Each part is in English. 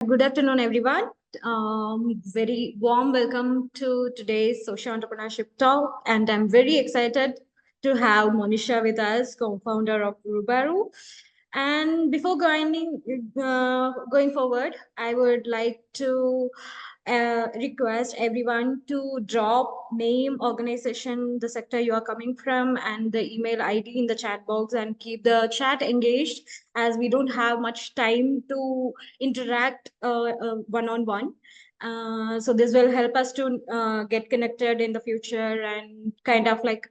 Good afternoon, everyone. Very warm welcome to today's social entrepreneurship talk, and I'm very excited to have Monisha with us, co-founder of Rubaroo. And before going forward, I would like to request everyone to drop name, organization, the sector you are coming from, and the email ID in the chat box, and keep the chat engaged as we don't have much time to interact one-on-one. So this will help us to get connected in the future and kind of like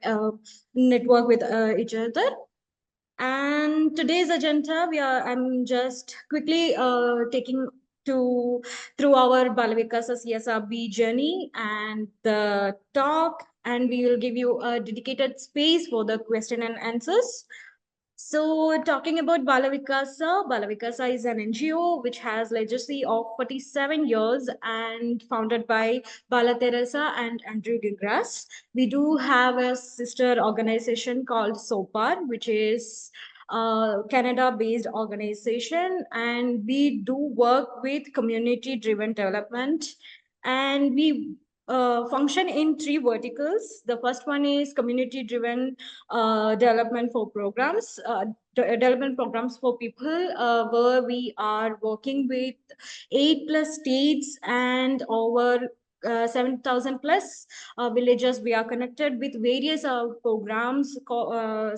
network with each other. And today's agenda, I'm just quickly taking to through our Bala Vikasa CSRB journey and the talk, and we will give you a dedicated space for the question and answers. So talking about Bala Vikasa is an NGO which has legacy of 47 years and founded by Bala Teresa and Andrew Gingras. We do have a sister organization called SOPAR, which is a Canada-based organization, and we do work with community-driven development, and we function in three verticals. The first one is community-driven development for programs, development programs for people, where we are working with 8+ states and over 7,000 plus villages. We are connected with various programs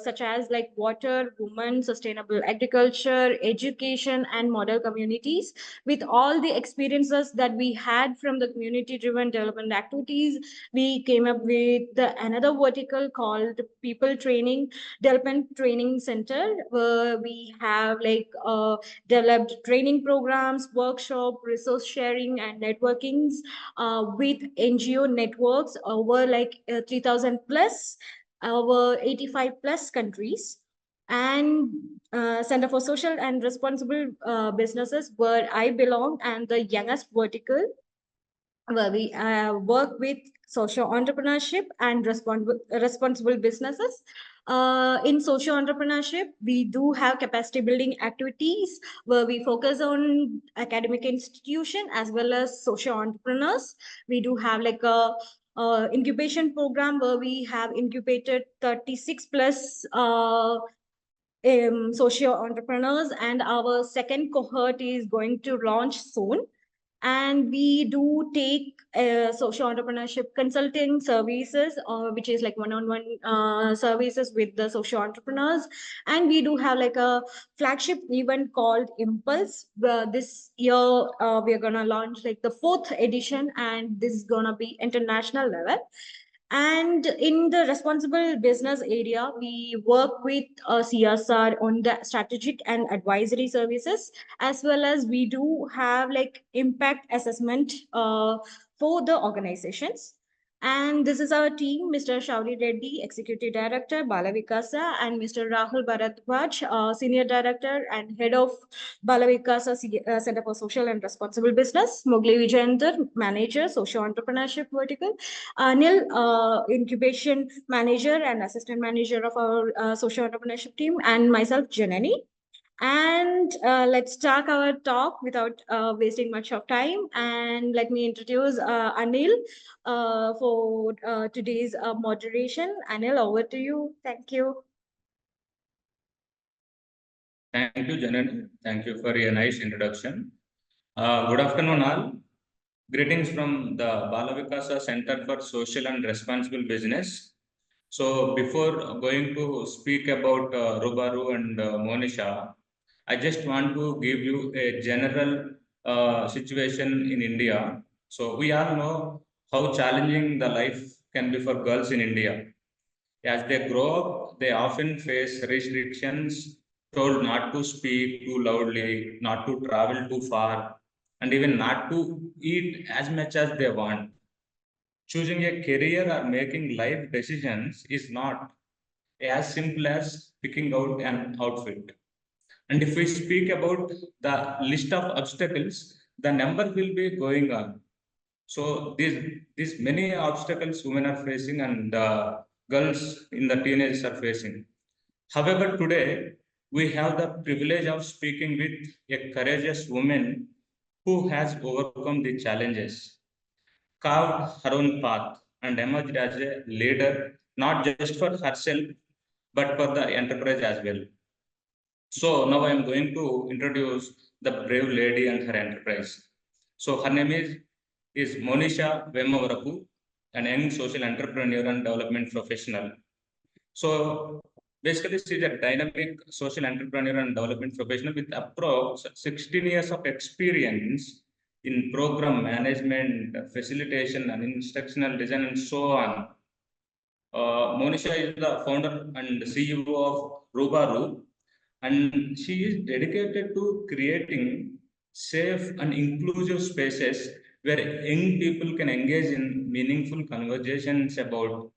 such as like water, women, sustainable agriculture, education, and model communities. With all the experiences that we had from the community-driven development activities, we came up with another vertical called People Training Development Training Center, where we have like developed training programs, workshop, resource sharing, and networkings with NGO networks over like 3,000 plus, over 85 plus countries. And Center for Social and Responsible Businesses, where I belong, and the youngest vertical, where we work with social entrepreneurship and responsible businesses. In social entrepreneurship, we do have capacity building activities where we focus on academic institution as well as social entrepreneurs. We do have like a incubation program where we have incubated 36 plus social entrepreneurs, and our second cohort is going to launch soon. And we do take social entrepreneurship consulting services, which is like one-on-one services with the social entrepreneurs. And we do have like a flagship event called Impulse. This year we are going to launch like the 4th edition, and this is going to be international level. And in the responsible business area, we work with CSR on the strategic and advisory services, as well as we do have like impact assessment for the organizations. And this is our team: Mr. Shauri Reddy, Executive Director, Bala Vikasa, and Mr. Rahul Bharadwaj, Senior Director and Head of Bala Vikasa Center for Social and Responsible Business, Mugli Vijayendra, Manager, Social Entrepreneurship Vertical, Anil, Incubation Manager and Assistant Manager of our Social Entrepreneurship team, and myself, Janani. And let's start our talk without wasting much of time. And let me introduce Anil for today's moderation. Anil, over to you. Thank you. Thank you, Janan. Thank you for your nice introduction. Good afternoon, all. Greetings from the Bala Vikasa Centre for Social and Responsible Business. So before going to speak about Rubaroo and Monisha, I just want to give you a general situation in India. So we all know how challenging the life can be for girls in India. As they grow up, they often face restrictions, told not to speak too loudly, not to travel too far, and even not to eat as much as they want. Choosing a career or making life decisions is not as simple as picking out an outfit. And if we speak about the list of obstacles, the number will be going on. So these many obstacles women are facing, and girls in the teenagers are facing. However, today we have the privilege of speaking with a courageous woman who has overcome the challenges, carved her own path, and emerged as a leader, not just for herself, but for the enterprise as well. So now I am going to introduce the brave lady and her enterprise. So her name is Monisha Vemavarapu, an young social entrepreneur and development professional. So basically, she is a dynamic social entrepreneur and development professional with approx 16 years of experience in program management, facilitation, and instructional design, and so on. Monisha is the founder and CEO of Rubaroo, and she is dedicated to creating safe and inclusive spaces where young people can engage in meaningful conversations about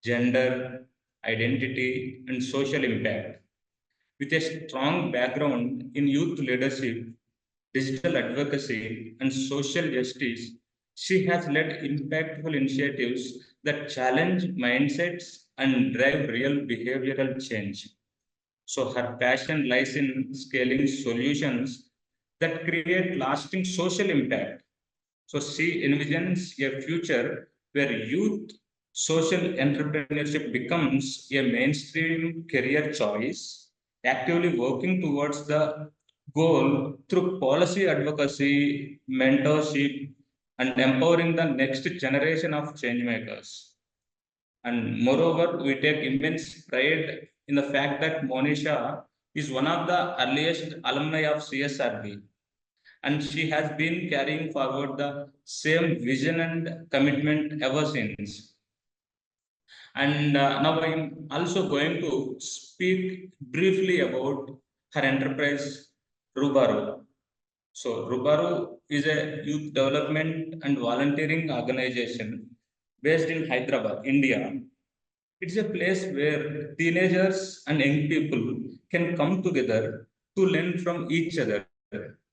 gender, identity, and social impact. With a strong background in youth leadership, digital advocacy, and social justice, she has led impactful initiatives that challenge mindsets and drive real behavioral change. So her passion lies in scaling solutions that create lasting social impact. So she envisions a future where youth social entrepreneurship becomes a mainstream career choice, actively working towards the goal through policy advocacy, mentorship, and empowering the next generation of changemakers. And moreover, we take immense pride in the fact that Monisha is one of the earliest alumni of CSRB, and she has been carrying forward the same vision and commitment ever since. And now I'm also going to speak briefly about her enterprise, Rubaroo. So, Rubaroo is a youth development and volunteering organization based in Hyderabad, India. It's a place where teenagers and young people can come together to learn from each other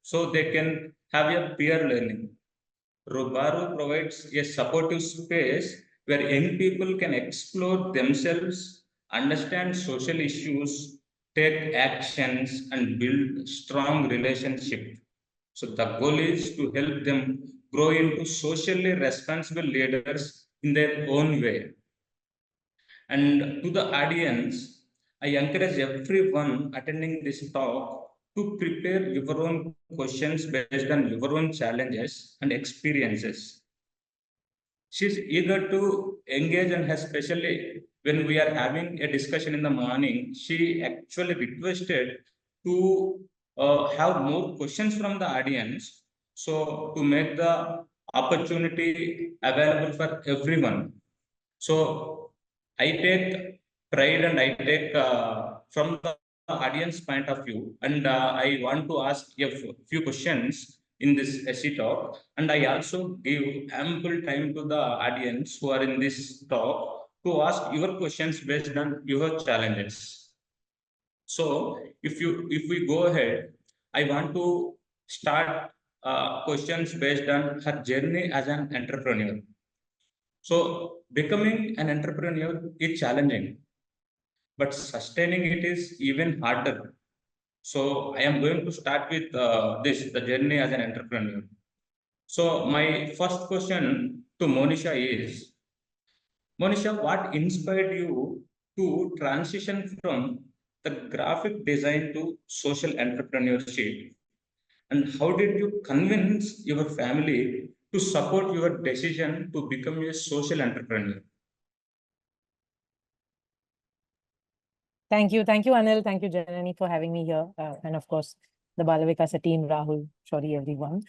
so they can have a peer learning. Rubaru provides a supportive space where young people can explore themselves, understand social issues, take actions, and build strong relationships. So the goal is to help them grow into socially responsible leaders in their own way. And to the audience, I encourage everyone attending this talk to prepare your own questions based on your own challenges and experiences. She's eager to engage, and especially when we are having a discussion in the morning, she actually requested to have more questions from the audience. So to make the opportunity available for everyone. So I take pride and I take from the audience point of view, and I want to ask a few questions in this essay talk, and I also give ample time to the audience who are in this talk to ask your questions based on your challenges. So if we go ahead, I want to start questions based on her journey as an entrepreneur. So becoming an entrepreneur is challenging, but sustaining it is even harder. So I am going to start with the journey as an entrepreneur. So my first question to Monisha is, Monisha, what inspired you to transition from the graphic design to social entrepreneurship? And how did you convince your family to support your decision to become a social entrepreneur? Thank you. Thank you, Anil. Thank you, Janani, for having me here. And of course, the Bala Vikasa team, Rahul, Shori, everyone.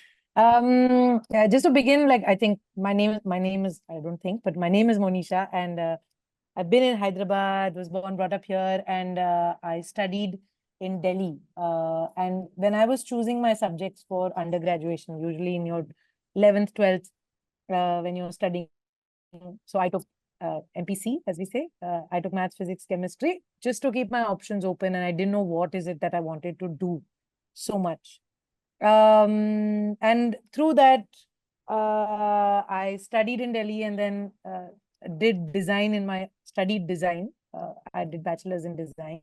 Just to begin, like, I think my name is, I don't think, but my name is Monisha, and I've been in Hyderabad, was born, brought up here, and I studied in Delhi. And when I was choosing my subjects for undergraduation, usually in your 11th, 12th, when you're studying, so I took MPC, as we say. I took maths, physics, chemistry, just to keep my options open, and I didn't know what is it that I wanted to do so much. And through that, I studied in Delhi, and then did design studied design. I did bachelor's in design.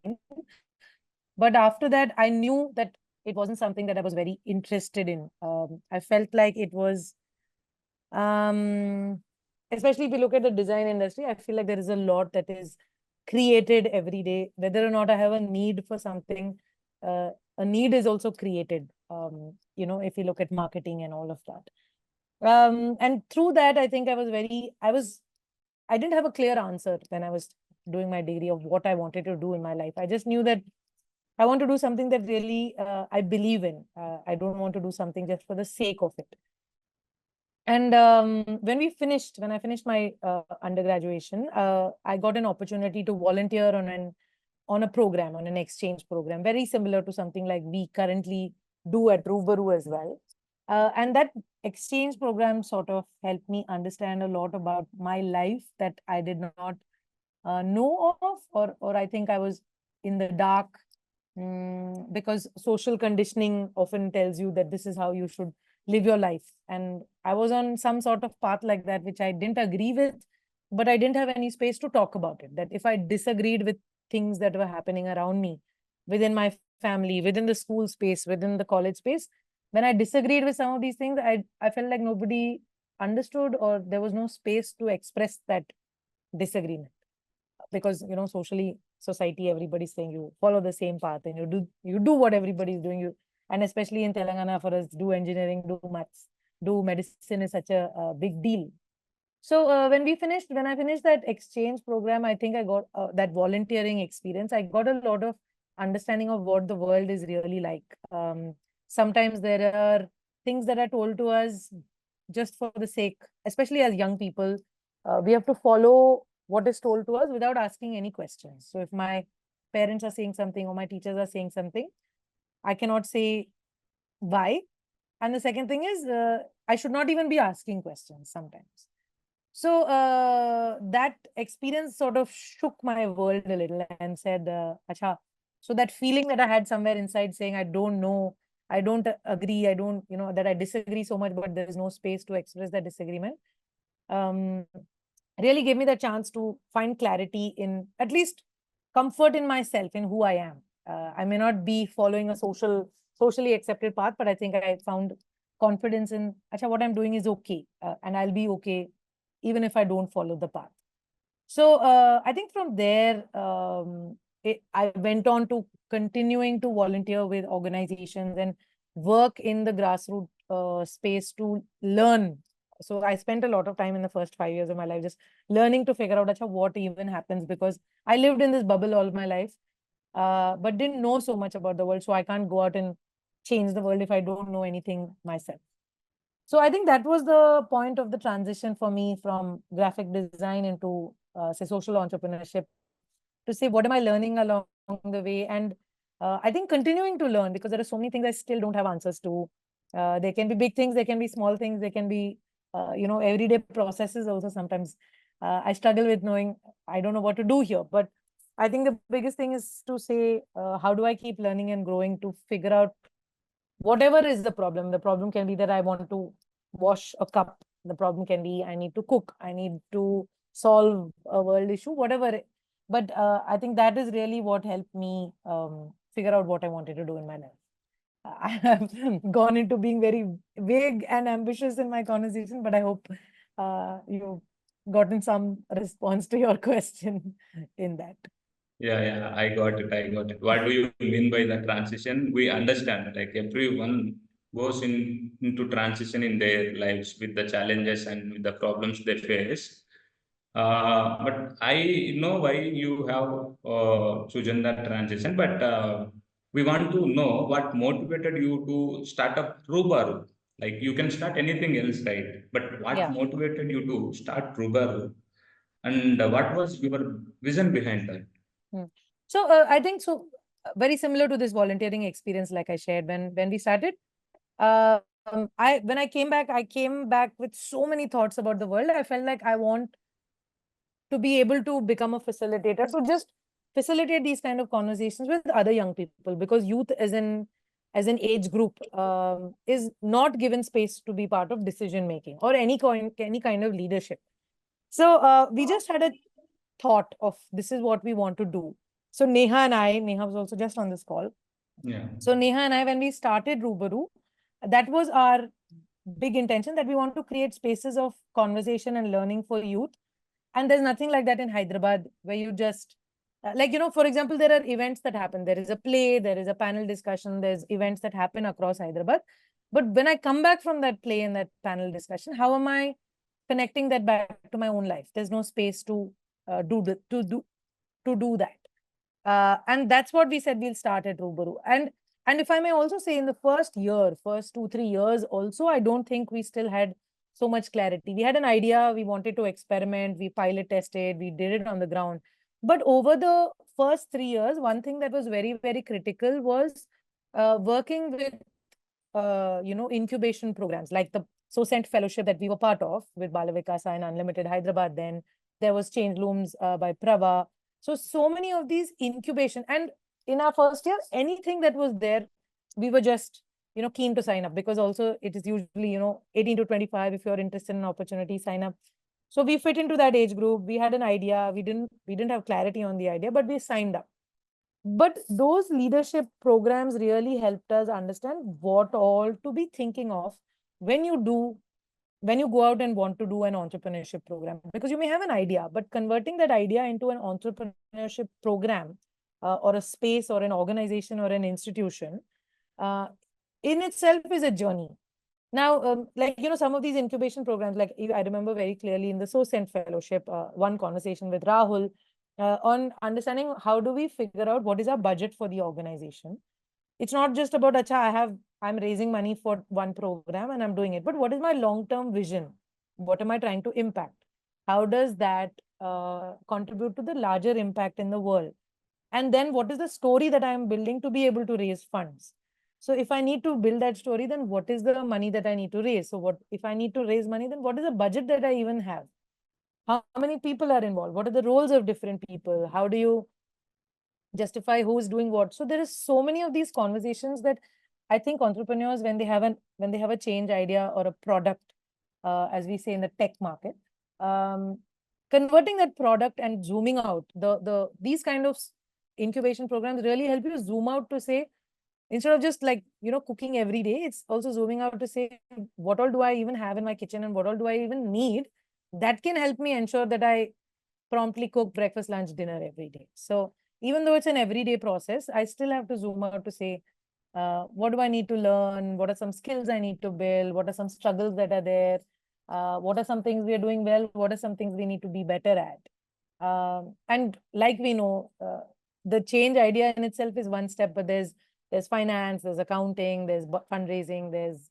But after that, I knew that it wasn't something that I was very interested in. I felt like it was, especially if you look at the design industry, I feel like there is a lot that is created every day. Whether or not I have a need for something, a need is also created. If you look at marketing and all of that. And through that, I think I didn't have a clear answer when I was doing my degree of what I wanted to do in my life. I just knew that I want to do something that really I believe in. I don't want to do something just for the sake of it. And when I finished my undergraduation, I got an opportunity to volunteer on a program, on an exchange program, very similar to something like we currently do at Rubaroo as well. And that exchange program sort of helped me understand a lot about my life that I did not know of, or I think I was in the dark, because social conditioning often tells you that this is how you should live your life. And I was on some sort of path like that, which I didn't agree with, but I didn't have any space to talk about it. That if I disagreed with things that were happening around me, within my family, within the school space, within the college space, when I disagreed with some of these things, I felt like nobody understood, or there was no space to express that disagreement. Because, society, everybody's saying you follow the same path and you do what everybody's doing. And especially in Telangana, for us, do engineering, do maths, do medicine is such a big deal. So when I finished that exchange program, I think I got that volunteering experience. I got a lot of understanding of what the world is really like. Sometimes there are things that are told to us just for the sake, especially as young people, we have to follow what is told to us without asking any questions. So if my parents are saying something or my teachers are saying something, I cannot say why. And the second thing is, I should not even be asking questions sometimes. So that experience sort of shook my world a little and said, Acha. So that feeling that I had somewhere inside saying, I don't know, I don't agree, I don't, that I disagree so much, but there is no space to express that disagreement. Really gave me the chance to find clarity in, at least comfort in myself, in who I am. I may not be following a socially accepted path, but I think I found confidence in, Acha, what I'm doing is okay, and I'll be okay even if I don't follow the path. So I think from there, I went on to continuing to volunteer with organizations and work in the grassroots space to learn. So I spent a lot of time in the first 5 years of my life just learning to figure out, Acha, what even happens, because I lived in this bubble all my life, but didn't know so much about the world. So I can't go out and change the world if I don't know anything myself. So I think that was the point of the transition for me from graphic design into, say, social entrepreneurship, to say, what am I learning along the way? And I think continuing to learn, because there are so many things I still don't have answers to. There can be big things, there can be small things, there can be, everyday processes also. Sometimes I struggle with knowing, I don't know what to do here. But I think the biggest thing is to say, how do I keep learning and growing to figure out whatever is the problem. The problem can be that I want to wash a cup. The problem can be I need to cook. I need to solve a world issue, whatever. But I think that is really what helped me figure out what I wanted to do in my life. I have gone into being very vague and ambitious in my conversation, but I hope you've gotten some response to your question in that. Yeah, I got it. What do you mean by the transition? We understand, like everyone goes into transition in their lives with the challenges and with the problems they face. But I know why you have chosen that transition, but we want to know what motivated you to start up Rubaroo. Like you can start anything else, right? But what motivated you to start Rubaroo? And what was your vision behind that? So I think so very similar to this volunteering experience, like I shared when we started. When I came back with so many thoughts about the world. I felt like I want to be able to become a facilitator, so just facilitate these kind of conversations with other young people, because youth as an age group is not given space to be part of decision making or any kind of leadership. So we just had a thought of, this is what we want to do. So Neha was also just on this call. Yeah. So Neha and I, when we started Rubaroo, that was our big intention, that we want to create spaces of conversation and learning for youth. And there's nothing like that in Hyderabad, where you just, like, for example, there are events that happen. There is a play, there is a panel discussion, there's events that happen across Hyderabad. But when I come back from that play and that panel discussion, how am I connecting that back to my own life? There's no space to do that. And that's what we said we'll start at Rubaroo. And if I may also say, in the first 2-3 years also, I don't think we still had so much clarity. We had an idea, we wanted to experiment, we pilot tested, we did it on the ground. But over the first 3 years, one thing that was very, very critical was working with, incubation programs like the SOCENT fellowship that we were part of with Bala Vikasa and Unlimited Hyderabad. Then there was Change Looms by Prava. So many of these incubation, and in our first year, anything that was there, we were just, keen to sign up, because also it is usually, 18 to 25. If you're interested in opportunity, sign up. So we fit into that age group. We had an idea. We didn't have clarity on the idea, but we signed up. But those leadership programs really helped us understand what all to be thinking of when you go out and want to do an entrepreneurship program. Because you may have an idea, but converting that idea into an entrepreneurship program, or a space or an organization or an institution, in itself is a journey. Now, some of these incubation programs, like I remember very clearly in the SOCENT fellowship, one conversation with Rahul on understanding how do we figure out what is our budget for the organization. It's not just about, I'm raising money for one program and I'm doing it, but what is my long-term vision? What am I trying to impact? How does that contribute to the larger impact in the world? And then what is the story that I'm building to be able to raise funds? So if I need to build that story, then what is the money that I need to raise? So if I need to raise money, then what is the budget that I even have? How many people are involved? What are the roles of different people? How do you justify who's doing what? So there is so many of these conversations that I think entrepreneurs, when they have a change idea or a product, as we say in the tech market, converting that product and zooming out, these kind of incubation programs really help you zoom out to say, instead of just cooking every day, it's also zooming out to say, what all do I even have in my kitchen and what all do I even need that can help me ensure that I promptly cook breakfast, lunch, dinner every day. So even though it's an everyday process, I still have to zoom out to say, what do I need to learn? What are some skills I need to build? What are some struggles that are there? What are some things we are doing well? What are some things we need to be better at? And like we know, the change idea in itself is one step, but there's finance, there's accounting, there's fundraising, there's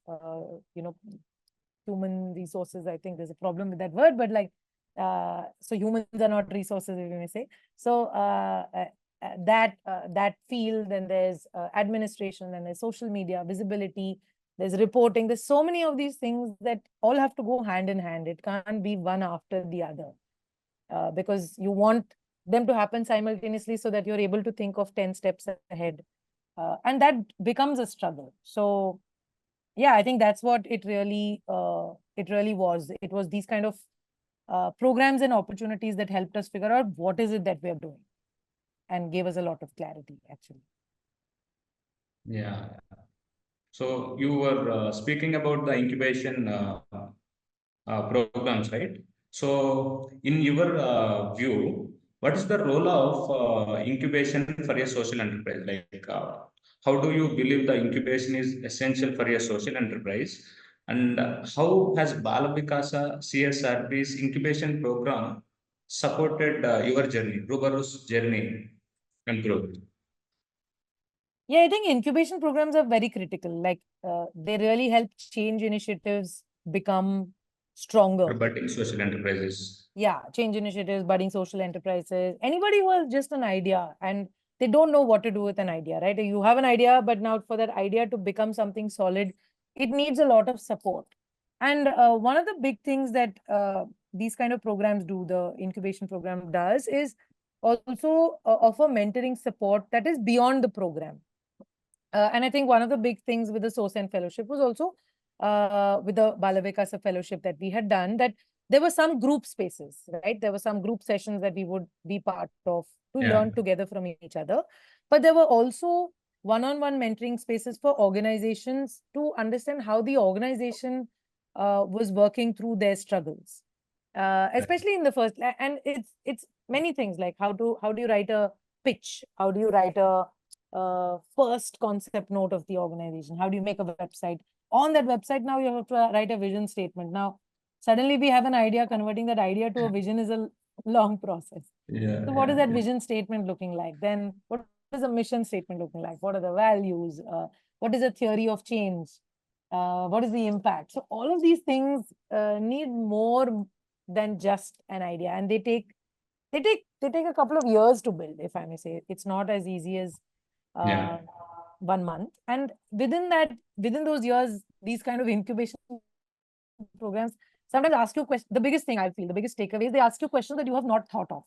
human resources. I think there's a problem with that word, but so humans are not resources, if you may say. So that field, then there's administration, then there's social media, visibility, there's reporting. There's so many of these things that all have to go hand in hand. It can't be one after the other, because you want them to happen simultaneously so that you're able to think of 10 steps ahead. And that becomes a struggle. So yeah, I think that's what it really was. It was these kind of programs and opportunities that helped us figure out what is it that we're doing and gave us a lot of clarity, actually. Yeah. So you were speaking about the incubation programs, right? So in your view, what is the role of incubation for a social enterprise? How do you believe the incubation is essential for a social enterprise? And how has Bala Vikasa CSRB's incubation program supported your journey, Rubaroo's journey and growth? Yeah, I think incubation programs are very critical. They really help change initiatives become stronger. Budding social enterprises. Yeah, change initiatives, budding social enterprises, anybody who has just an idea and they don't know what to do with an idea, right? You have an idea, but now for that idea to become something solid, it needs a lot of support. And one of the big things that these kind of programs do, the incubation program does, is also offer mentoring support that is beyond the program. And I think one of the big things with the SOCENT fellowship was also with the Bala Vikasa fellowship that we had done, that there were some group spaces, right? There were some group sessions that we would be part of to learn together from each other. But there were also one-on-one mentoring spaces for organizations to understand how the organization was working through their struggles, especially in the first. And it's many things, like how do you write a pitch, how do you write a first concept note of the organization, how do you make a website. On that website, now you have to write a vision statement. Now suddenly we have an idea, converting that idea to a vision is a long process. Yeah, So what is yeah, that vision statement looking like? Then what is the mission statement looking like? What are the values? What is the theory of change? What is the impact? So all of these things need more than just an idea, and they take a couple of years to build, if I may say. It's not as easy as yeah. 1 month. And within those years, these kind of incubation programs sometimes ask you questions. The biggest thing I feel, the biggest takeaway is they ask you questions that you have not thought of.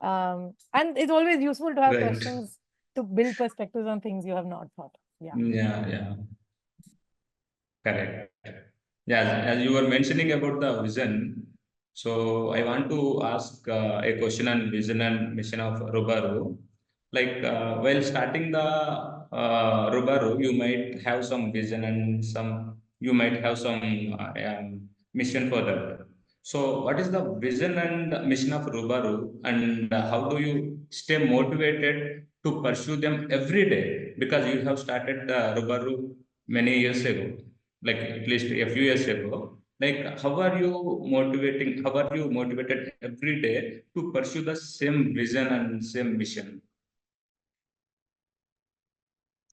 And it's always useful to have Right. questions to build perspectives on things you have not thought of. Yeah. Yeah, yeah. Correct. Yeah, as you were mentioning about the vision, so I want to ask a question on vision and mission of Rubaroo. Like while starting the Rubaroo, you might have some vision and you might have some mission for that. So, what is the vision and mission of Rubaroo, and how do you stay motivated to pursue them every day? Because you have started Rubaroo many years ago, like at least a few years ago. Like, how are you motivated every day to pursue the same vision and same mission?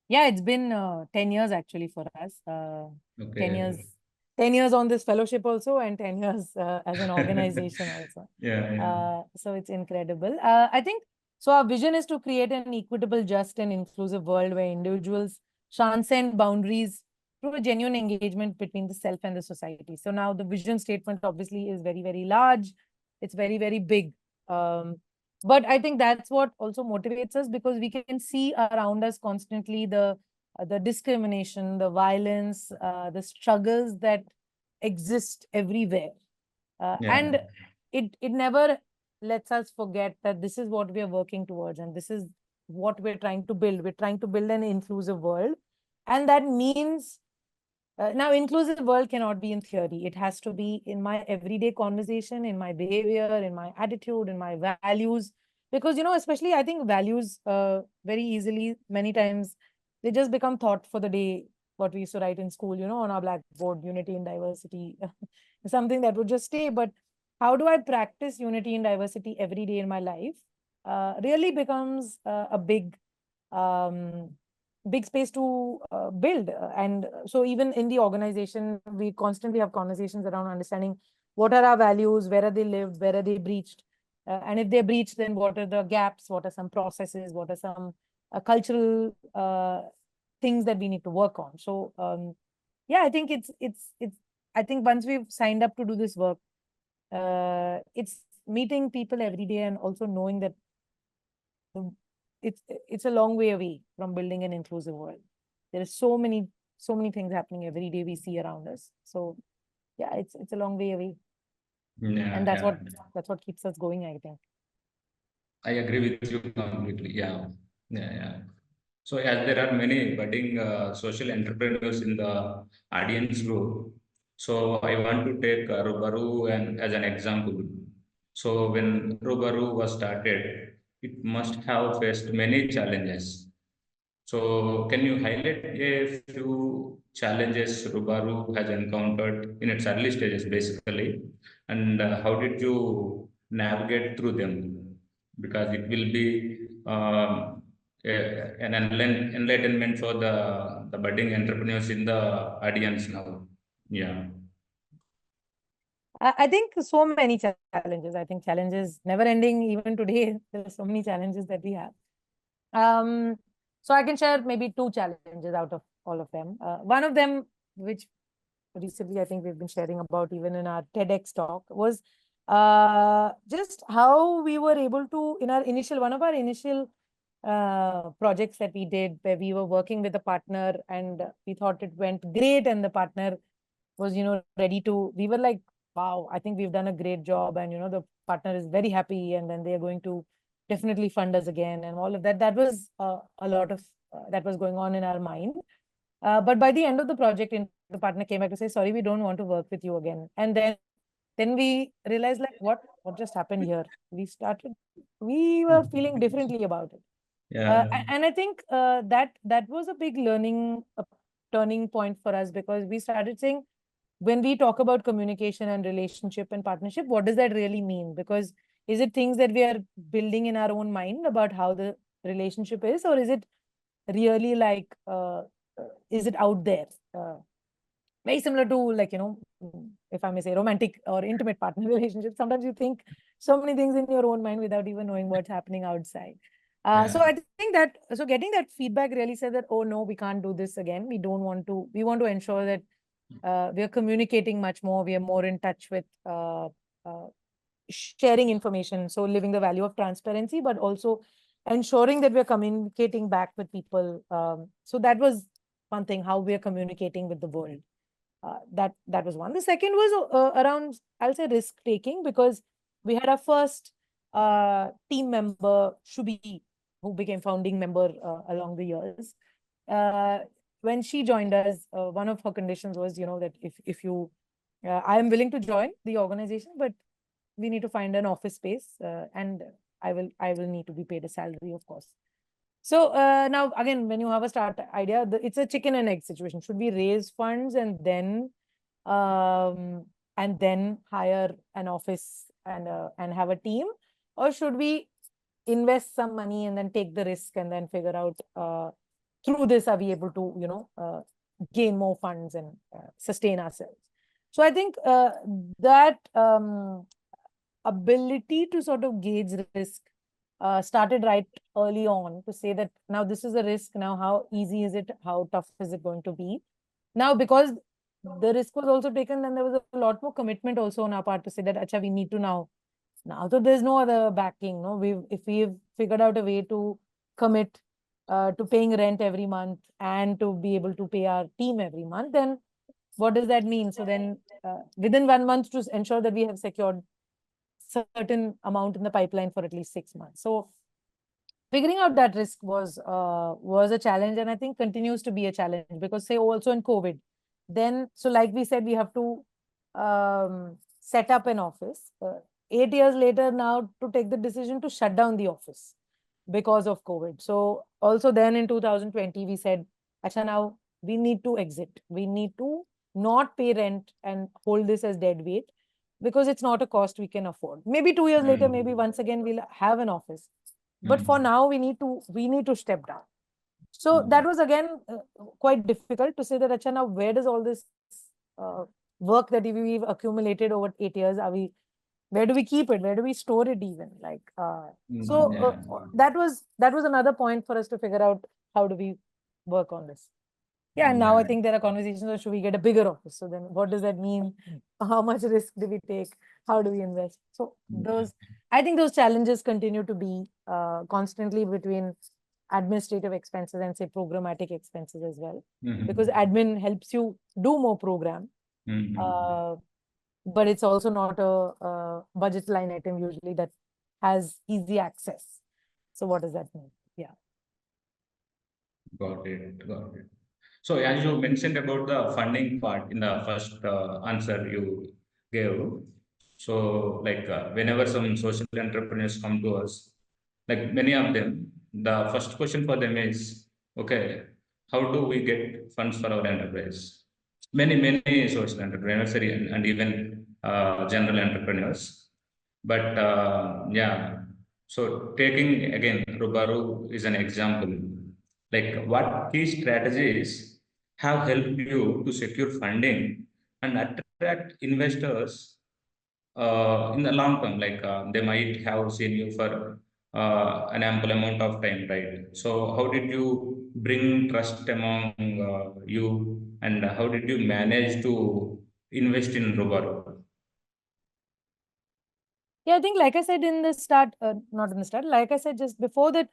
Yeah, it's been 10 years actually for us. 10 years, Okay. 10 years on this fellowship also, and 10 years as an organization also. Yeah, yeah. So it's incredible. I think so. Our vision is to create an equitable, just, and inclusive world where individuals transcend boundaries through a genuine engagement between the self and the society. So now the vision statement obviously is very, very large. It's very, very big. But I think that's what also motivates us, because we can see around us constantly the discrimination, the violence, the struggles that exist everywhere. Yeah. And it never lets us forget that this is what we are working towards, and this is what we're trying to build. We're trying to build an inclusive world. And that means now inclusive world cannot be in theory. It has to be in my everyday conversation, in my behavior, in my attitude, in my values. Because, especially I think values very easily, many times, they just become thought for the day, what we used to write in school, on our blackboard, unity and diversity, something that would just stay. But how do I practice unity and diversity every day in my life really becomes a um, big space to build. And so even in the organization, we constantly have conversations around understanding what are our values, where are they lived, where are they breached, and if they're breached, then what are the gaps, what are some processes, what are some cultural things that we need to work on. So yeah, I think it's I think once we've signed up to do this work, it's meeting people every day and also knowing that it's a long way away from building an inclusive world. There are so many things happening every day we see around us. So yeah, it's a long way away, Yeah, and yeah. that's what keeps us going, I think. I agree with you completely. Yeah, yeah, yeah. So as there are many budding social entrepreneurs in the audience group, so I want to take Rubaroo and as an example. So when Rubaroo was started, it must have faced many challenges. So can you highlight a few challenges Rubaroo has encountered in its early stages, basically, and how did you navigate through them? Because it will be an enlightenment for the budding entrepreneurs in the audience now. Yeah. I think so many challenges. I think challenges never ending. Even today, there are so many challenges that we have. So I can share maybe two challenges out of all of them. One of them, which recently I think we've been sharing about even in our TEDx talk, was just how we were able to, in one of our initial projects that we did, where we were working with a partner and we thought it went great, and the partner was, ready to, we were like, wow, I think we've done a great job, and, the partner is very happy, and then they are going to definitely fund us again and all of that. That was a lot of that was going on in our mind. But by the end of the project, the partner came back to say, sorry, we don't want to work with you again. And then we realized, like, what just happened here? We were feeling differently about it. Yeah. And I think that was a big turning point for us, because we started saying, when we talk about communication and relationship and partnership, what does that really mean? Because is it things that we are building in our own mind about how the relationship is, or is it really like, is it out there? Very similar to, like, if I may say, romantic or intimate partner relationship. Sometimes you think so many things in your own mind without even knowing what's happening outside. So I think that, so getting that feedback really said that, oh no, we can't do this again. We want to ensure that we are communicating much more. We are more in touch with sharing information. So living the value of transparency, but also ensuring that we're communicating back with people. So that was one thing, how we are communicating with the world. That was one. The second was around, I'll say, risk taking, because we had our first team member, Shubi, who became founding member along the years. When she joined us, one of her conditions was, that if you, I am willing to join the organization, but we need to find an office space, and I will need to be paid a salary, of course. So now again, when you have a start idea, it's a chicken and egg situation. Should we raise funds and then hire an office and have a team, or should we invest some money and then take the risk and then figure out through this, are we able to gain more funds and sustain ourselves? So I think that ability to sort of gauge risk started right early on, to say that now this is a risk. Now, how easy is it? How tough is it going to be? Now, because the risk was also taken, then there was a lot more commitment also on our part to say that, acha, we need to now. So there's no other backing. No, if we've figured out a way to commit to paying rent every month and to be able to pay our team every month, then what does that mean? So then within 1 month, to ensure that we have secured certain amount in the pipeline for at least 6 months. So figuring out that risk was a challenge, and I think continues to be a challenge, because say also in COVID, then, so like we said, we have to set up an office. 8 years later now, to take the decision to shut down the office because of COVID. So also then in 2020, we said, acha, now we need to exit. We need to not pay rent and hold this as dead weight, because it's not a cost we can afford. Maybe 2 years later, maybe once again we'll have an office. But for now, we need to step down. So that was again quite difficult to say that, acha, now where does all this work that we've accumulated over 8 years, where do we keep it? Where do we store it even? Like, that was another point for us to figure out, how do we work on this? Yeah, and now I think there are conversations of, should we get a bigger office? So then what does that mean? How much risk do we take? How do we invest? So I think those challenges continue to be constantly between administrative expenses and say programmatic expenses as well. Because admin helps you do more program, but it's also not a budget line item usually that has easy access. So what does that mean? Yeah. Got it. So as you mentioned about the funding part in the first answer you gave, so like whenever some social entrepreneurs come to us, like many of them, the first question for them is, okay, how do we get funds for our enterprise? Many social entrepreneurs and even general entrepreneurs. But so taking again Rubaroo is an example. Like, what key strategies have helped you to secure funding and attract investors in the long term? Like they might have seen you for an ample amount of time, right? So how did you bring trust among you, and how did you manage to invest in Rubaroo? Yeah, I think, like I said in the start, not in the start, like I said just before that,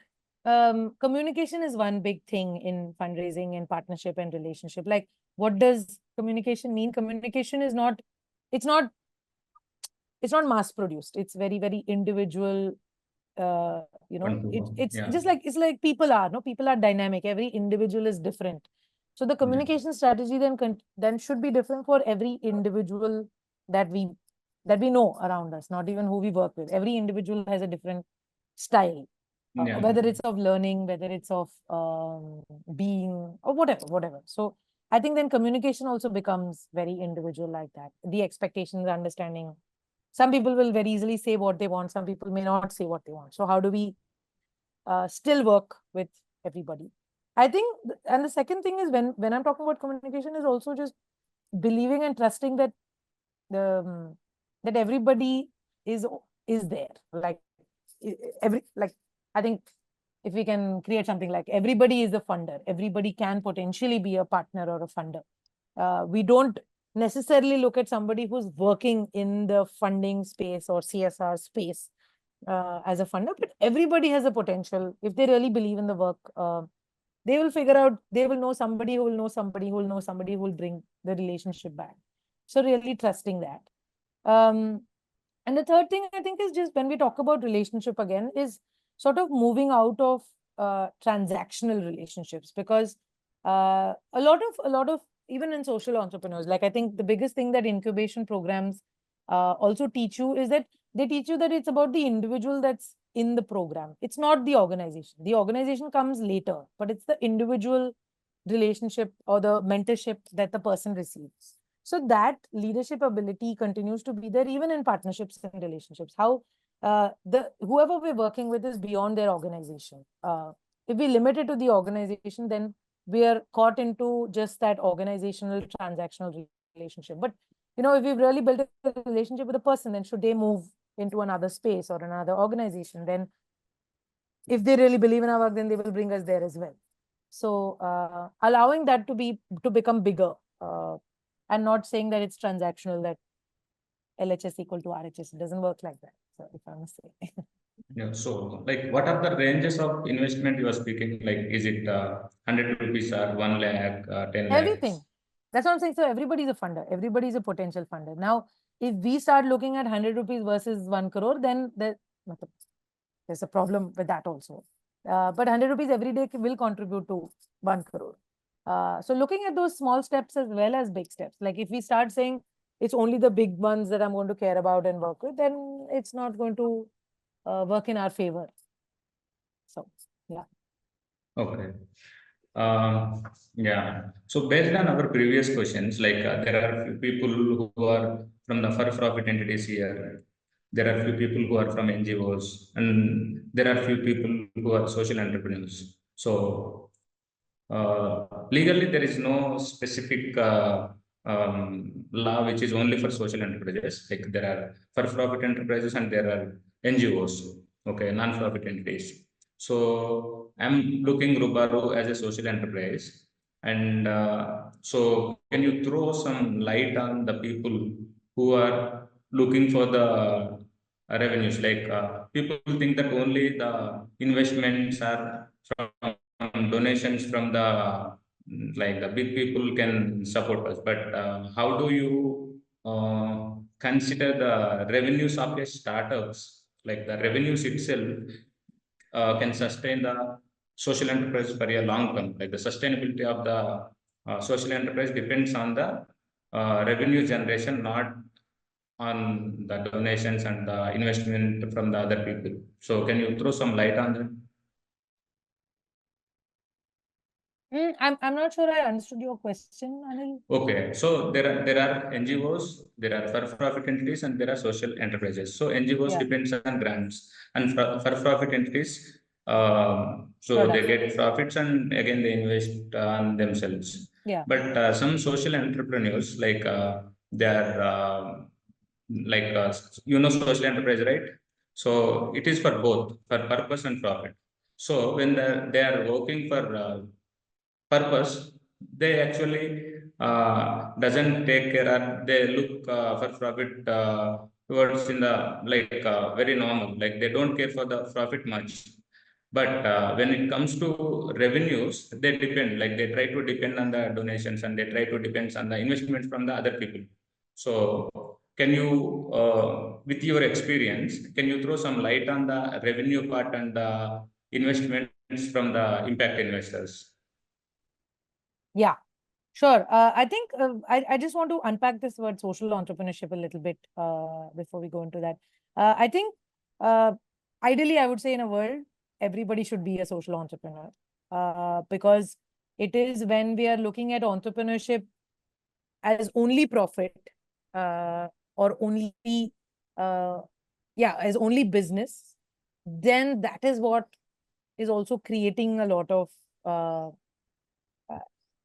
communication is one big thing in fundraising and partnership and relationship. Like, what does communication mean? Communication is not, it's not mass produced. It's very, very individual you know, Wonderful. it's Yeah. just like, it's like people are, no, people are dynamic. Every individual is different. So the communication strategy then should be different for every individual that we know around us, not even who we work with. Every individual has a different style, Yeah. whether it's of learning, whether it's of being, or whatever. So I think then communication also becomes very individual like that. The expectations, understanding. Some people will very easily say what they want. Some people may not say what they want. So how do we still work with everybody? I think, and the second thing is, when I'm talking about communication, is also just believing and trusting that that everybody is there. Like I think if we can create something like everybody is a funder, everybody can potentially be a partner or a funder. We don't necessarily look at somebody who's working in the funding space or CSR space as a funder, but everybody has a potential. If they really believe in the work, they will figure out, they will know somebody who will know somebody who will know somebody who will bring the relationship back. So really trusting that. And the third thing I think is, just when we talk about relationship again, is sort of moving out of transactional relationships, because a lot of even in social entrepreneurs, like I think the biggest thing that incubation programs also teach you is that they teach you that it's about the individual that's in the program. It's not the organization. The organization comes later, but it's the individual relationship or the mentorship that the person receives. So that leadership ability continues to be there even in partnerships and relationships. How whoever we're working with is beyond their organization. If we limit it to the organization, then we are caught into just that organizational transactional relationship. But if we've really built a relationship with a person, then should they move into another space or another organization, then if they really believe in our work, then they will bring us there as well. So allowing that to become bigger, and not saying that it's transactional, that LHS equal to RHS. It doesn't work like that. So if I must say. Yeah. So, like, what are the ranges of investment you are speaking? Like, is it 100 rupees or 1 lakh, 10 Everything. lakhs? That's what I'm saying. So everybody's a funder. Everybody's a potential funder. Now, if we start looking at 100 rupees versus 1 crore, then there's a problem with that also. But 100 rupees every day will contribute to 1 crore. So looking at those small steps as well as big steps, like if we start saying it's only the big ones that I'm going to care about and work with, then it's not going to work in our favor. So, yeah. Okay. Yeah. So based on our previous questions, like there are few people who are from the for-profit entities here. There are few people who are from NGOs, and there are few people who are social entrepreneurs. So legally, there is no specific law which is only for social enterprises. Like there are for-profit enterprises and there are NGOs, okay, non-profit entities. So I'm looking Rubaroo as a social enterprise, and so can you throw some light on the people who are looking for the revenues? Like people think that only the investments are from donations from the like the big people can support us, but how do you consider the revenues of a startups? Like the revenues itself can sustain the social enterprise for a long term. Like the sustainability of the social enterprise depends on the revenue generation, not on the donations and the investment from the other people. So can you throw some light on that? I'm not sure I understood your question, Anil. Okay, so there are NGOs, there are for-profit entities, and there are social enterprises. So NGOs Yeah. depends on grants, and for-profit entities, so they Products. get profits and again they invest on themselves. Yeah. But some social entrepreneurs, like they are like social enterprise, right? So it is for both, for purpose and profit. So when they are working for purpose, they actually doesn't take care of, they look for profit towards in the like very normal, like they don't care for the profit much. But when it comes to revenues, they depend, like they try to depend on the donations and they try to depend on the investment from the other people. So can you, with your experience, can you throw some light on the revenue part and the investments from the impact investors? Yeah, sure. I think I just want to unpack this word social entrepreneurship a little bit before we go into that. I think ideally, I would say in a world, everybody should be a social entrepreneur because it is when we are looking at entrepreneurship as only profit or only, as only business, then that is what is also creating a lot of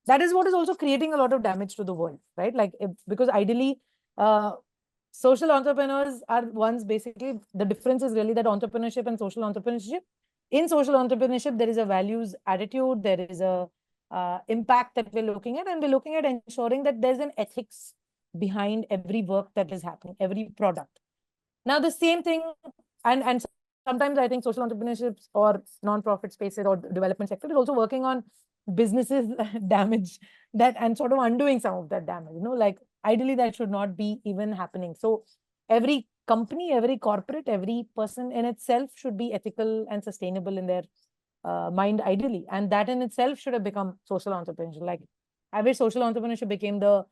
that is what is also creating a lot of damage to the world, right? Like, because ideally, social entrepreneurs are ones, basically, the difference is really that entrepreneurship and social entrepreneurship. In social entrepreneurship, there is a values attitude, there is a impact that we're looking at, and we're looking at ensuring that there's an ethics behind every work that is happening, every product. Now, the same thing, and sometimes I think social entrepreneurships or non-profit spaces or development sector is also working on businesses damage that and sort of undoing some of that damage. Like ideally that should not be even happening. So every company, every corporate, every person in itself should be ethical and sustainable in their mind, ideally, and that in itself should have become social entrepreneurship. Like, I wish social entrepreneurship became the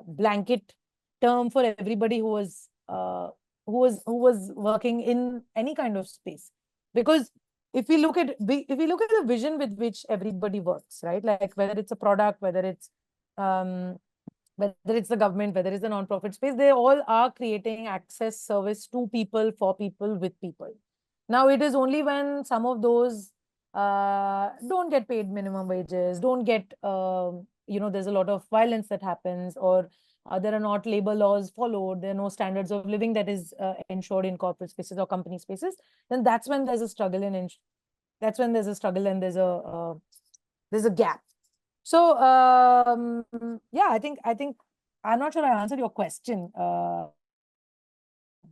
blanket term for everybody who was working in any kind of space. Because if we look at the vision with which everybody works, right? Like whether it's a product, whether it's the government, whether it's the non-profit space, they all are creating access service to people, for people, with people. Now, it is only when some of those don't get paid minimum wages, don't get, there's a lot of violence that happens, or there are not labor laws followed, there are no standards of living that is ensured in corporate spaces or company spaces, then that's when there's a struggle and there's a gap. So yeah, I think I'm not sure I answered your question,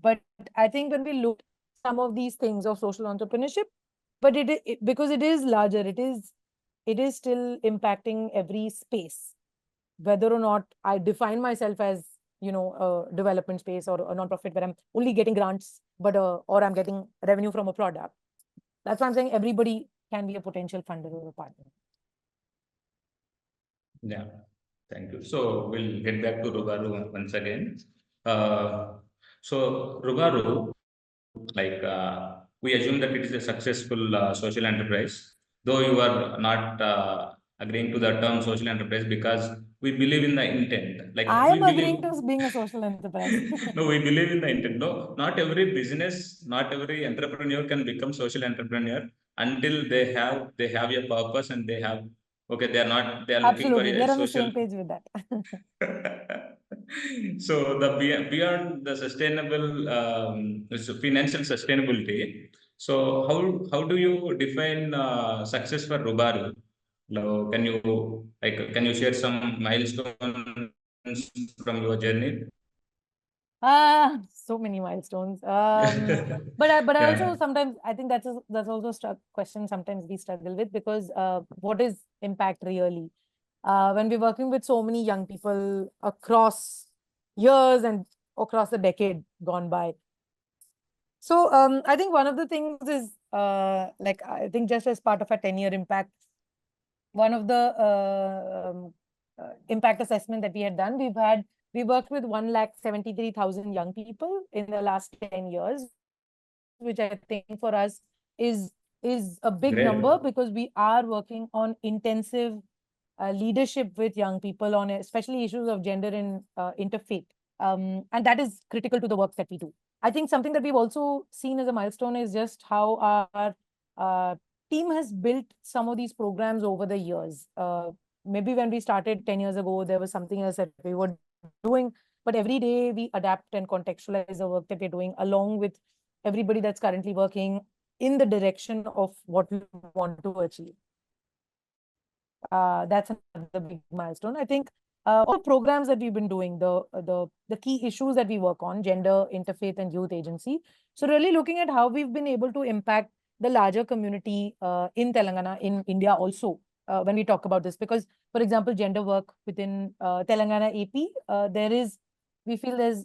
but I think when we look at some of these things of social entrepreneurship, but because it is larger, it is still impacting every space, whether or not I define myself as a development space or a non-profit where I'm only getting grants, but or I'm getting revenue from a product. That's why I'm saying everybody can be a potential funder or a partner. Yeah, thank you. So we'll get back to Rubaroo once again. So Rubaroo, like we assume that it is a successful social enterprise, though you are not agreeing to the term social enterprise because we believe in the intent. Like I am we agreeing believe to being a social enterprise. no, we believe in the intent. No, not every business, not every entrepreneur can become social entrepreneur until they have a purpose and they have, okay, they are looking for Absolutely, we a are on the social same page with that. So the beyond the sustainable financial sustainability. So how do you define success for Rubaroo? Now, can you share some milestones from your journey? So many milestones. But I also Yeah, sometimes I think that's also a question sometimes we struggle with, because what is impact really? When we're working with so many young people across years and across the decade gone by. So I think one of the things is like, I think just as part of a 10-year impact, one of the impact assessment that we had done, we worked with 173,000 young people in the last 10 years, which I think for us is a big number, great. because we are working on intensive leadership with young people on especially issues of gender and interfaith. And that is critical to the work that we do. I think something that we've also seen as a milestone is just how our team has built some of these programs over the years. Maybe when we started 10 years ago, there was something else that we were doing, but every day we adapt and contextualize the work that we're doing along with everybody that's currently working in the direction of what we want to achieve. That's another big milestone. I think all programs that we've been doing, the key issues that we work on, gender, interfaith, and youth agency. So really looking at how we've been able to impact the larger community in Telangana, in India also, when we talk about this. Because, for example, gender work within Telangana AP, we feel there's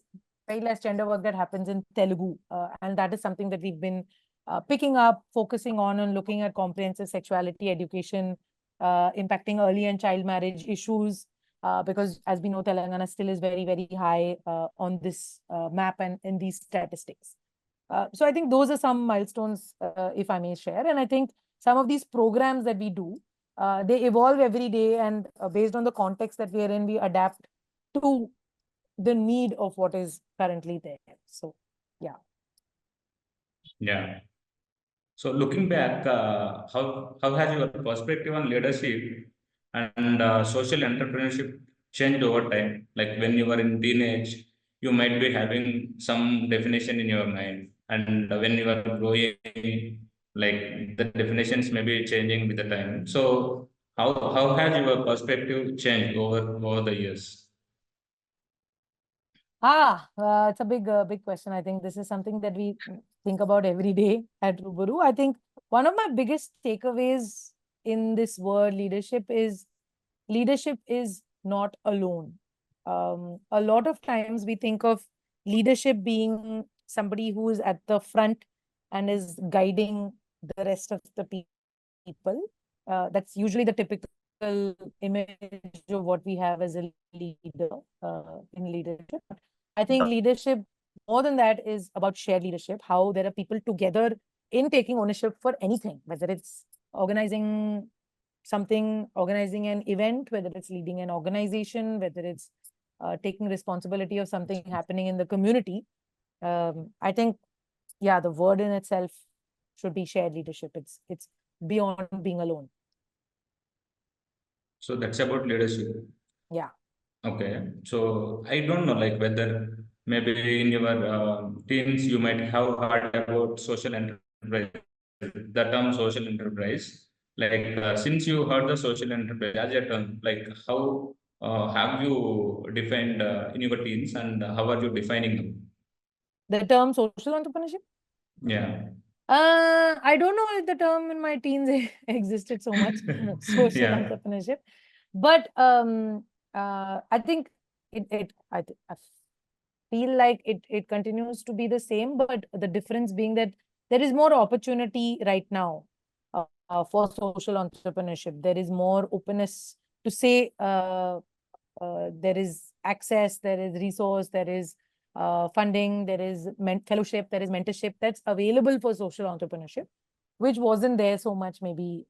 very less gender work that happens in Telugu. And that is something that we've been picking up, focusing on and looking at comprehensive sexuality education, impacting early and child marriage issues, because as we know, Telangana still is very, very high on this map and in these statistics. So I think those are some milestones, if I may share. And I think some of these programs that we do, they evolve every day, and based on the context that we are in, we adapt to the need of what is currently there. So, yeah. Yeah. So looking back, how has your perspective on leadership and social entrepreneurship changed over time? Like when you were in teenage, you might be having some definition in your mind, and when you are growing, like the definitions may be changing with the time. So how has your perspective changed over the years? It's a big question. I think this is something that we think about every day at Rubaroo. I think one of my biggest takeaways in this word leadership is not alone. A lot of times we think of leadership being somebody who is at the front and is guiding the rest of the people. That's usually the typical image of what we have as a leader in leadership. I think leadership, more than that, is about shared leadership, how there are people together in taking ownership for anything, whether it's organizing something, organizing an event, whether it's leading an organization, whether it's taking responsibility of something happening in the community. I think, yeah, the word in itself should be shared leadership. It's beyond being alone. So that's about leadership. Yeah. Okay, so I don't know, like whether maybe in your teens you might have heard about social enterprise, the term social enterprise. Like since you heard the social enterprise as a term, like how have you defined in your teens, and how are you defining them? The term social entrepreneurship? Yeah. I don't know if the term in my teens existed so much, social Yeah. entrepreneurship, but I think I feel like it continues to be the same, but the difference being that there is more opportunity right now for social entrepreneurship. There is more openness to say there is access, there is resource, there is funding, there is fellowship, there is mentorship that's available for social entrepreneurship, which wasn't there so much maybe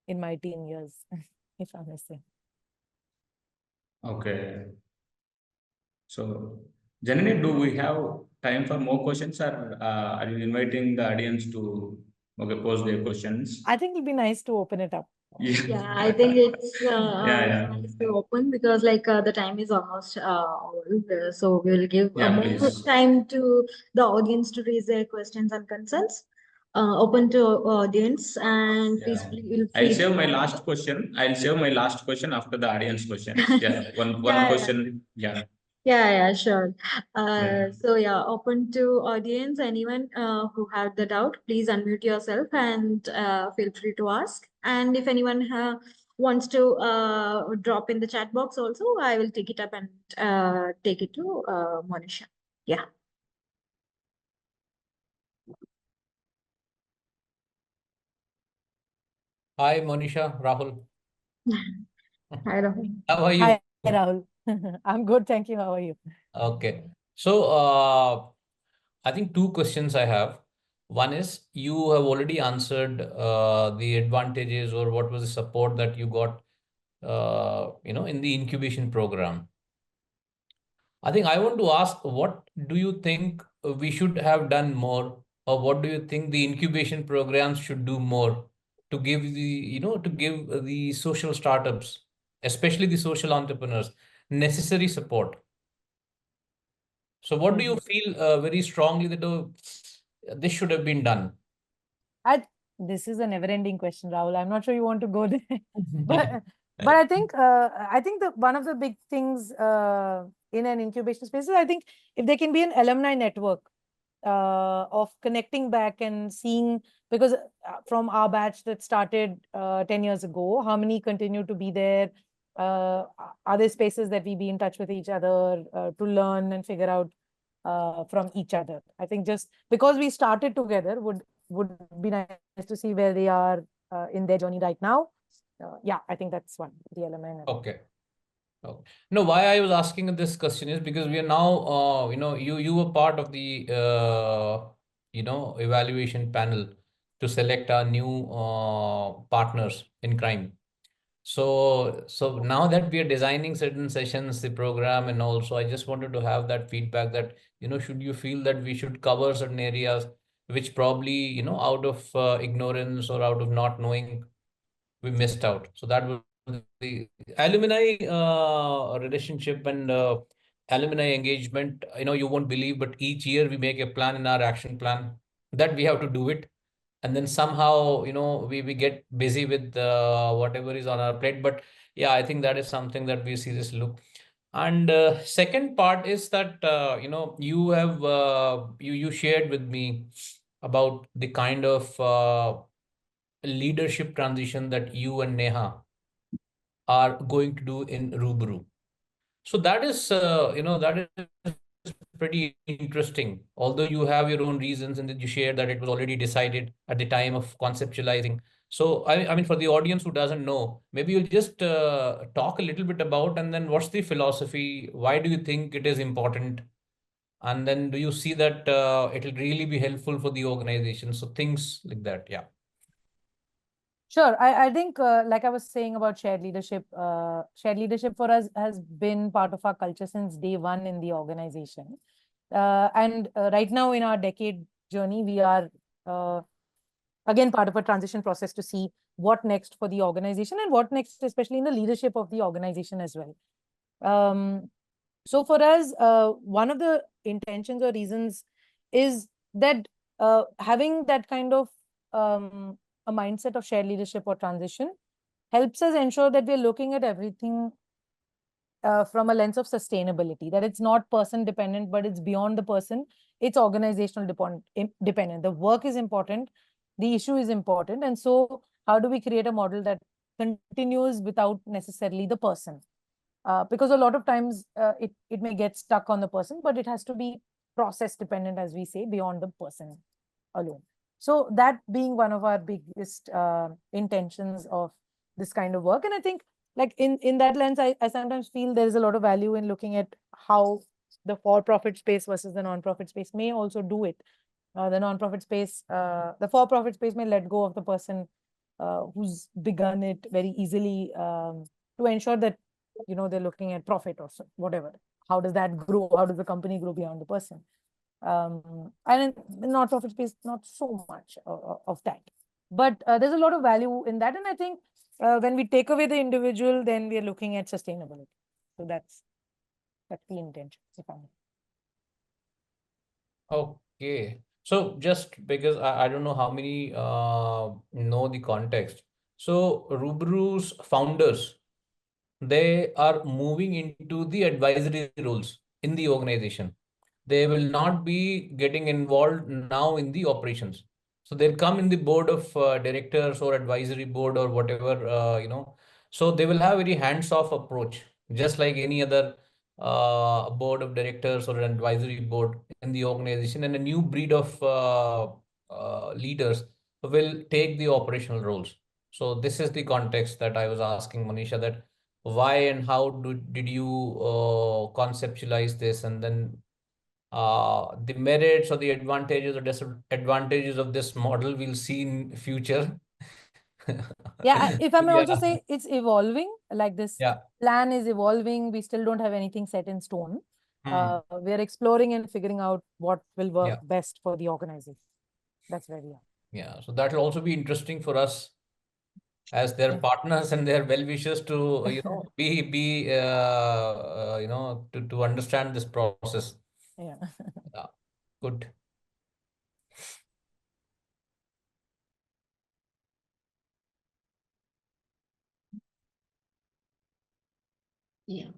in my teen years, if I may say. Okay. So, Janani, do we have time for more questions, or are you inviting the audience to pose their questions? I think it'll be nice to open it up. Yeah, I think it's Yeah. nice to open because the time is almost over. So we'll give Yeah, more please. time to the audience to raise their questions and concerns. Open to audience, and please Yeah. feel I'll free save to my ask. last question. I'll save my last question after the audience questions. Yeah, one Yeah, question. Yeah. yeah, sure. Yeah. So yeah, open to audience. Anyone who had the doubt, please unmute yourself and feel free to ask. And if anyone wants to drop in the chat box also, I will take it up and take it to Monisha. Yeah. Hi, Monisha, Rahul. Hi, Rahul. How are you? Hi, Rahul. I'm good, thank you. How are you? Okay. So, I think two questions I have. One is you have already answered the advantages or what was the support that you got, in the incubation program. I think I want to ask, what do you think we should have done more, or what do you think the incubation programs should do more to give the social startups, especially the social entrepreneurs, necessary support? So what do you feel very strongly that this should have been done? This is a never-ending question, Rahul. I'm not sure you want to go there, but I think that one of the big things in an incubation space is, I think, if there can be an alumni network of connecting back and seeing, because from our batch that started 10 years ago, how many continue to be there? Are there spaces that we be in touch with each other to learn and figure out from each other. I think just because we started together would be nice to see where they are in their journey right now. Yeah, I think that's one, the alumni. Okay. Okay. No, why I was asking this question is because we are now, you were part of the, evaluation panel to select our new partners in crime. So now that we are designing certain sessions, the program, and also I just wanted to have that feedback that, should you feel that we should cover certain areas which probably, out of ignorance or out of not knowing, we missed out. So that was the alumni relationship and alumni engagement. You won't believe, but each year we make a plan in our action plan that we have to do it. And then somehow, we get busy with whatever is on our plate. But yeah, I think that is something that we seriously look. And second part is that, you have, you shared with me about the kind of leadership transition that you and Neha are going to do in Rubaroo. So that is, that is pretty interesting. Although you have your own reasons and that you shared that it was already decided at the time of conceptualizing. So, I mean, for the audience who doesn't know, maybe you'll just talk a little bit about, and then what's the philosophy? Why do you think it is important? And then do you see that it'll really be helpful for the organization? So things like that, yeah. Sure. I think, like I was saying about shared leadership for us has been part of our culture since day one in the organization. And right now in our decade journey, we are again part of a transition process to see what next for the organization and what next, especially in the leadership of the organization as well. So for us, one of the intentions or reasons is that having that kind of a mindset of shared leadership or transition helps us ensure that we're looking at everything from a lens of sustainability, that it's not person dependent, but it's beyond the person. It's organizational dependent. The work is important. The issue is important. And so how do we create a model that continues without necessarily the person? Because a lot of times it may get stuck on the person, but it has to be process dependent, as we say, beyond the person alone. So that being one of our biggest intentions of this kind of work. And I think like in that lens, I sometimes feel there is a lot of value in looking at how the for-profit space versus the non-profit space may also do it. The non-profit space, the for-profit space may let go of the person who's begun it very easily to ensure that, they're looking at profit or so, whatever. How does that grow? How does the company grow beyond the person? And in the not-profit space, not so much of that. But there's a lot of value in that. And I think when we take away the individual, then we are looking at sustainability. So that's the intention, if I may. Okay. So just because I don't know how many know the context. So Rubaroo's founders, they are moving into the advisory roles in the organization. They will not be getting involved now in the operations. So they'll come in the board of directors or advisory board or whatever, So they will have very hands-off approach, just like any other board of directors or an advisory board in the organization. And a new breed of leaders will take the operational roles. So this is the context that I was asking Monisha, that why and how did you conceptualize this, and then the merits or the advantages or disadvantages of this model we'll see in future. Yeah, if I may Yeah. also say, it's evolving. Like this Yeah. plan is evolving. We still don't have anything set in stone. We are exploring and figuring out what will work best for the organization. That's where we are. Yeah. So that will also be interesting for us as their partners and their well-wishers to, to understand this process. Yeah. Yeah. Good. Yeah.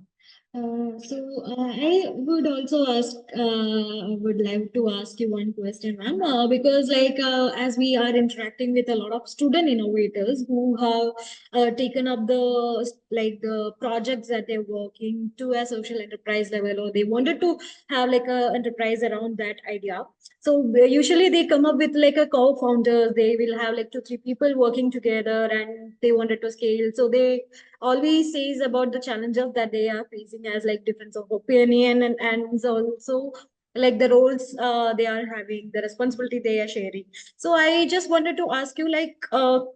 I would also ask, I would like to ask you one question, ma'am, because as we are interacting with a lot of student innovators who have taken up the projects that they're working to a social enterprise level, or they wanted to have like a enterprise around that idea. So usually they come up with like a co-founders. They will have like 2, 3 people working together, and they wanted to scale. So they always says about the challenges that they are facing as like difference of opinion, and also like the roles they are having, the responsibility they are sharing. So I just wanted to ask you like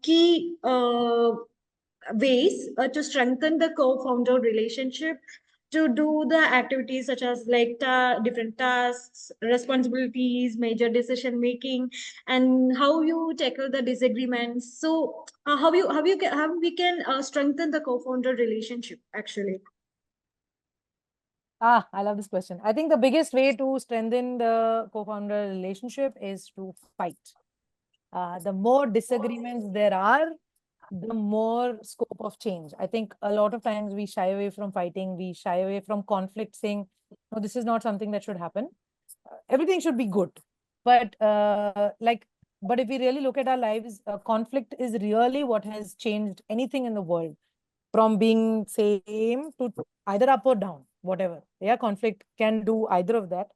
key ways to strengthen the co-founder relationship, to do the activities such as like different tasks, responsibilities, major decision making, and how you tackle the disagreements. So how we can strengthen the co-founder relationship actually. I love this question. I think the biggest way to strengthen the co-founder relationship is to fight. The more disagreements there are, the more scope of change. I think a lot of times we shy away from fighting, we shy away from conflict, saying, no, this is not something that should happen. Everything should be good. But but if we really look at our lives, conflict is really what has changed anything in the world, from being same to either up or down, whatever. Yeah, conflict can do either of that.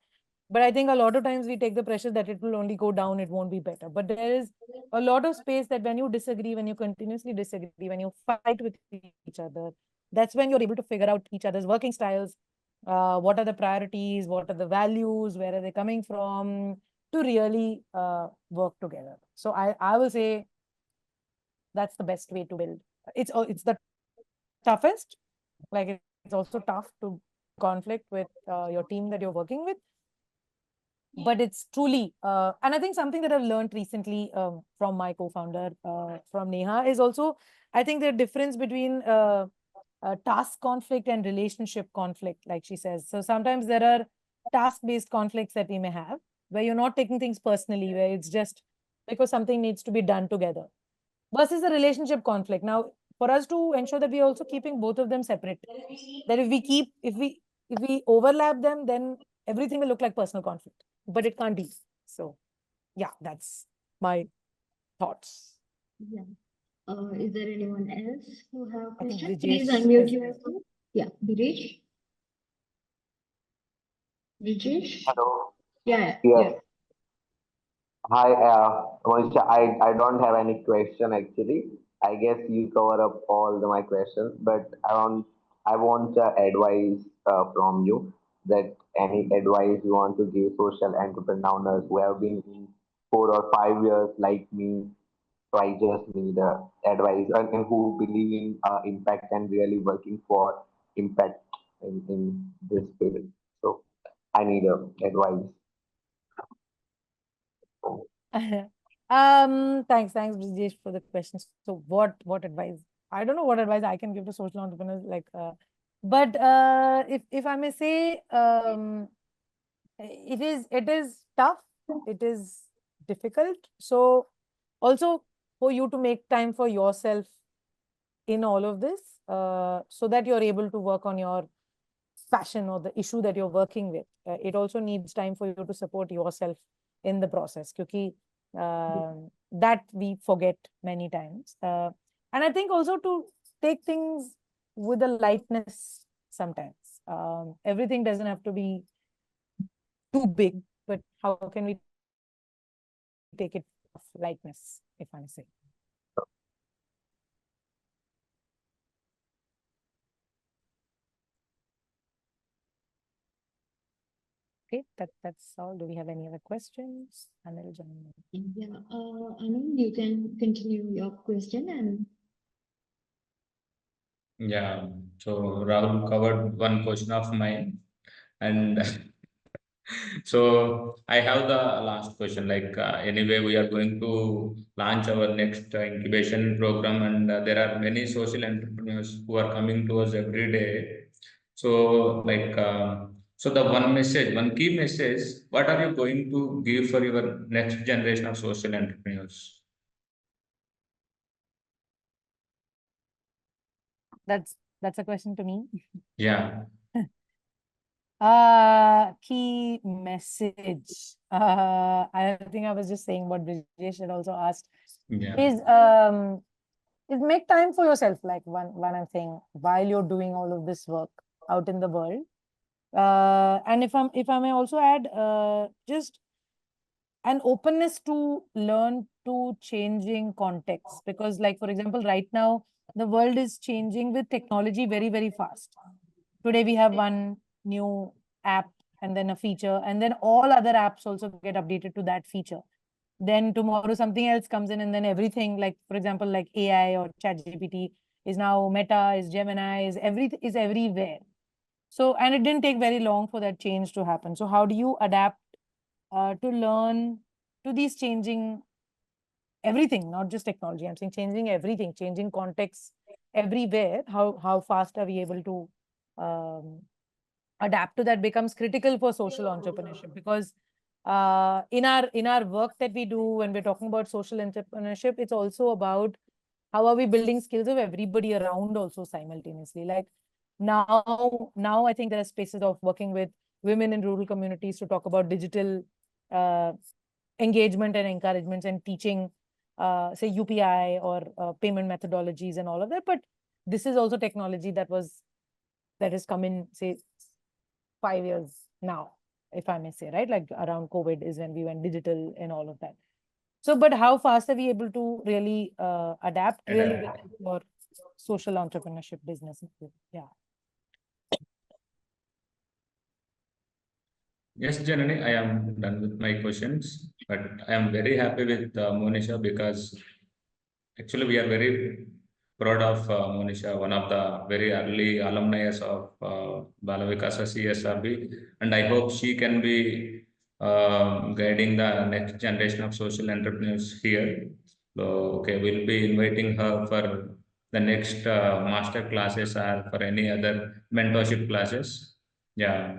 But I think a lot of times we take the pressure that it will only go down, it won't be better. But there is a lot of space that when you disagree, when you continuously disagree, when you fight with each other, that's when you're able to figure out each other's working styles, what are the priorities, what are the values, where are they coming from, to really work together. So I will say that's the best way to build. It's the toughest. Like it's also tough to conflict with your team that you're working with, but it's truly and I think something that I've learned recently from my co-founder from Neha is also, I think the difference between task conflict and relationship conflict, like she says. So sometimes there are task-based conflicts that we may have, where you're not taking things personally, where it's just because something needs to be done together, versus a relationship conflict. Now, for us to ensure that we're also keeping both of them separate, that if we overlap them, then everything will look like personal conflict, but it can't be. So yeah, that's my thoughts. Yeah. Is there anyone else who have I think question? Please Brijesh unmute is there. yourself. Yeah, Brijesh. Brijesh. Hello. Yeah, Yes. yeah. Hi, Monisha. I don't have any question actually. I guess you cover up all my questions, but I want advice from you, that any advice you want to give social entrepreneurs who have been in 4 or 5 years like me. So I just need advice, and who believe in impact and really working for impact in this field. So I need advice. Thanks, Brijesh, for the questions. So what advice? I don't know what advice I can give to social entrepreneurs, but if I may say, it is tough, it is difficult. So also for you to make time for yourself in all of this, so that you're able to work on your passion or the issue that you're working with. It also needs time for you to support yourself in the process, because that we forget many times. And I think also to take things with a lightness sometimes. Everything doesn't have to be too big, but how can we take it of lightness, if I may say. Okay, that's all. Do we have any other questions? Anil, Janani? Yeah, Anand, you can continue your question. And Yeah, so Rahul covered one question of mine, and so I have the last question. Anyway, we are going to launch our next incubation program, and there are many social entrepreneurs who are coming to us every day. So, so the one message, one key message, what are you going to give for your next generation of social entrepreneurs? That's a question to me. Yeah. Key message. I think I was just saying what Brijesh had also asked Yeah. is make time for yourself. Like when I'm saying while you're doing all of this work out in the world. And if I may also add, just an openness to learn to changing contexts, because like for example right now the world is changing with technology very very fast. Today we have one new app and then a feature, and then all other apps also get updated to that feature. Then tomorrow something else comes in, and then everything, like for example like AI or ChatGPT is now Meta, is Gemini, is everywhere. So, and it didn't take very long for that change to happen. So how do you adapt to learn to these changing everything, not just technology? I'm saying changing everything, changing contexts everywhere. How fast are we able to adapt to that becomes critical for social entrepreneurship, because in our work that we do when we're talking about social entrepreneurship, it's also about how are we building skills of everybody around also simultaneously. Like now I think there are spaces of working with women in rural communities to talk about digital engagement and encouragements and teaching say UPI or payment methodologies and all of that. But this is also technology that has come in, say, 5 years now, if I may say, right? Like around COVID is when we went digital and all of that. So, but how fast are we able to really adapt really Adapt. for social entrepreneurship business? Yeah. Yes, Janani, I am done with my questions, but I am very happy with Monisha, because actually we are very proud of Monisha, one of the very early alumni of Bala Vikasa CSRB, and I hope she can be guiding the next generation of social entrepreneurs here. So, okay, we'll be inviting her for the next master classes or for any other mentorship classes. Yeah.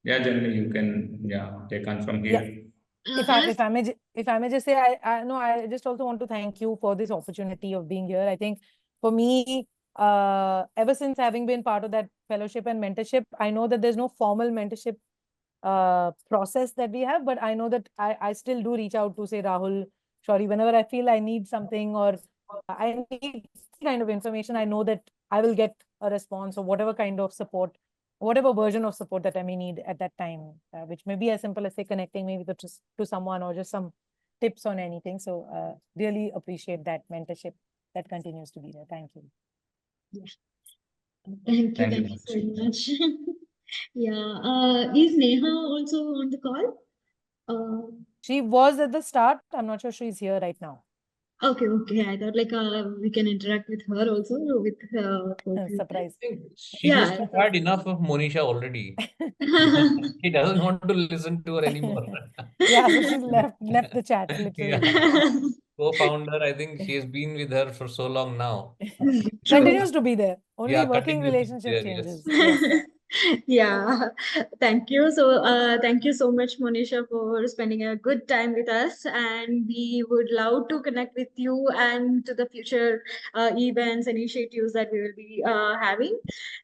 Yeah, Janani, you can take on from Yeah. here. If I may just say, I no, I just also want to thank you for this opportunity of being here. I think for me, ever since having been part of that fellowship and mentorship, I know that there's no formal mentorship process that we have, but I know that I still do reach out to say Rahul, sorry, whenever I feel I need something or I need kind of information, I know that I will get a response or whatever kind of support, whatever version of support that I may need at that time, which may be as simple as say connecting me with to someone or just some tips on anything. So really appreciate that mentorship that continues to be there. Thank you. Thank you. Thank you, Thank you so Monisha. much. Yeah. Is Neha also on the call? She was at the start. I'm not sure she's here right now. Okay. I thought like we can interact with her also with Surprise. She Yeah. must have had enough of Monisha already. He doesn't want to listen to her anymore. Yeah, so she's left the chat literally. Yeah. Co-founder, I think she has been with her for so long now. True. Continues to be there. Only Yeah, working continues to be relationship there, yes. changes. Yes. Yeah, thank you. So, thank you so much, Monisha, for spending a good time with us. And we would love to connect with you and to the future events, initiatives that we will be having.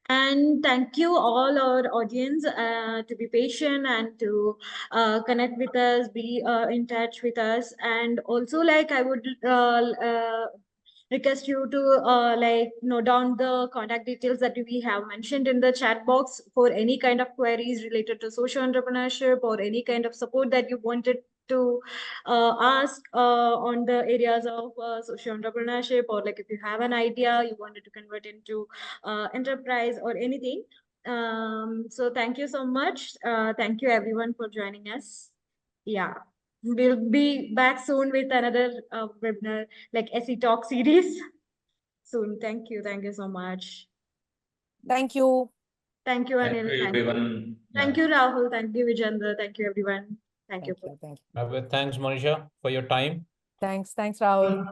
And thank you all our audience to be patient and to connect with us, be in touch with us. And also, like I would request you to like note down the contact details that we have mentioned in the chat box for any kind of queries related to social entrepreneurship or any kind of support that you wanted to ask on the areas of social entrepreneurship, or like if you have an idea you wanted to convert into enterprise or anything. So thank you so much. Thank you everyone for joining us. Yeah, we'll be back soon with another webinar like SE Talk series soon. Thank you. Thank you so much. Thank you. Thank you, Thank Anil. you, everyone. Thank you, Rahul. Thank you, Vijendra. Thank you, everyone. Thank you. Thank you. Thanks, Monisha, for your time. Thanks, Rahul.